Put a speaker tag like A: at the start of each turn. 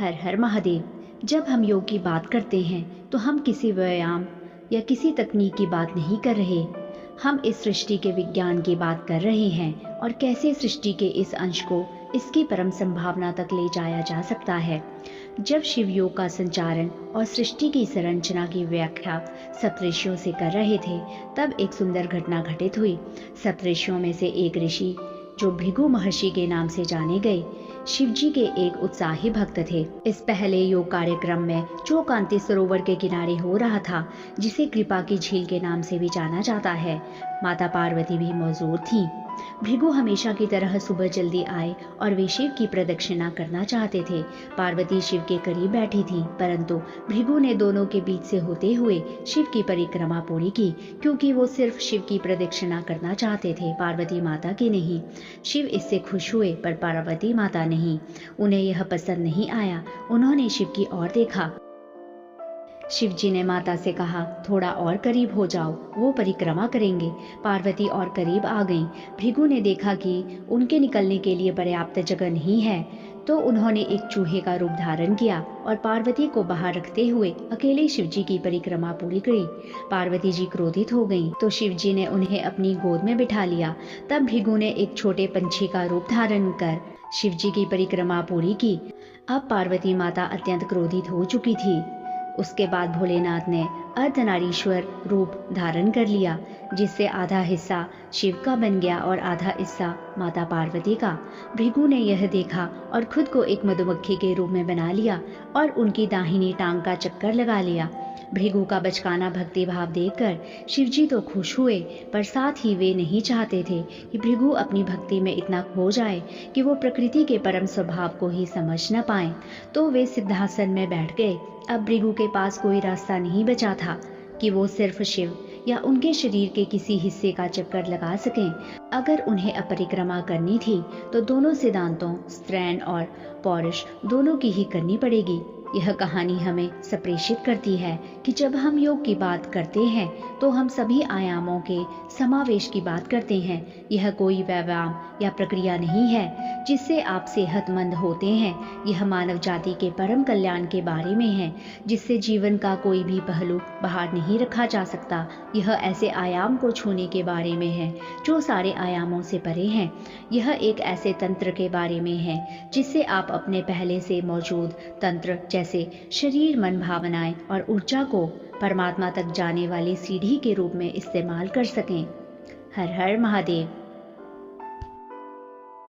A: हर हर महादेव। जब हम योग की बात करते हैं तो हम किसी व्यायाम या किसी तकनीक की बात नहीं कर रहे। हम इस सृष्टि के विज्ञान की बात कर रहे हैं और कैसे सृष्टि के इस अंश को इसकी परम संभावना तक ले जाया जा सकता है। जब शिव योग का संचारण और सृष्टि की संरचना की व्याख्या सप्तऋषियों से कर रहे थे, तब एक सुंदर घटना घटित हुई। सप्तऋषियों में से एक ऋषि, जो भृगु महर्षि के नाम से जाने गए, शिवजी के एक उत्साही भक्त थे। इस पहले योग कार्यक्रम में जो कांति सरोवर के किनारे हो रहा था, जिसे कृपा की झील के नाम से भी जाना जाता है, माता पार्वती भी मौजूद थी। भृगु हमेशा की तरह सुबह जल्दी आए और वे शिव की प्रदक्षिणा करना चाहते थे। पार्वती शिव के करीब बैठी थी, परंतु भृगु ने दोनों के बीच से होते हुए शिव की परिक्रमा पूरी की, क्योंकि वो सिर्फ शिव की प्रदक्षिणा करना चाहते थे, पार्वती माता की नहीं। शिव इससे खुश हुए, पर पार्वती माता नहीं। उन्हें यह पसंद नहीं आया। उन्होंने शिव की ओर देखा। शिव जी ने माता से कहा, थोड़ा और करीब हो जाओ, वो परिक्रमा करेंगे। पार्वती और करीब आ गईं। भृगु ने देखा कि उनके निकलने के लिए पर्याप्त जगह नहीं है, तो उन्होंने एक चूहे का रूप धारण किया और पार्वती को बाहर रखते हुए अकेले शिव जी की परिक्रमा पूरी करी। पार्वती जी क्रोधित हो गईं, तो शिव जी ने उन्हें अपनी गोद में बिठा लिया। तब भृगु ने एक छोटे पंछी का रूप धारण कर शिव जी की परिक्रमा पूरी की। अब पार्वती माता अत्यंत क्रोधित हो चुकी थी। उसके बाद भोलेनाथ ने अर्धनारीश्वर रूप धारण कर लिया, जिससे आधा हिस्सा शिव का बन गया और आधा हिस्सा माता पार्वती का। भृगु ने यह देखा और खुद को एक मधुमक्खी के रूप में बना लिया और उनकी दाहिनी टांग का चक्कर लगा लिया। भृगु का बचकाना भक्ति भाव देखकर शिवजी तो खुश हुए, पर साथ ही वे नहीं चाहते थे कि भृगु अपनी भक्ति में इतना खो जाए कि वो प्रकृति के परम स्वभाव को ही समझ न पाए। तो वे सिद्धासन में बैठ गए। अब भृगु के पास कोई रास्ता नहीं बचा था कि वो सिर्फ शिव या उनके शरीर के किसी हिस्से का चक्कर लगा सकें। अगर उन्हें अपरिक्रमा करनी थी तो दोनों सिद्धांतों, स्त्रैण और पौरुष, दोनों की ही करनी पड़ेगी। यह कहानी हमें संप्रेषित करती है कि जब हम योग की बात करते हैं तो हम सभी आयामों के समावेश की बात करते हैं। यह कोई व्यायाम या प्रक्रिया नहीं है जिससे आप सेहतमंद होते हैं। यह मानव जाति के परम कल्याण के बारे में है, जिससे जीवन का कोई भी पहलू बाहर नहीं रखा जा सकता। यह ऐसे आयाम को छूने के बारे में है जो सारे आयामों से परे हैं। यह एक ऐसे तंत्र के बारे में है जिससे आप अपने पहले से मौजूद तंत्र, जैसे शरीर, मन, भावनाएं और ऊर्जा को परमात्मा तक जाने वाली सीढ़ी के रूप में इस्तेमाल कर सकें। हर हर महादेव।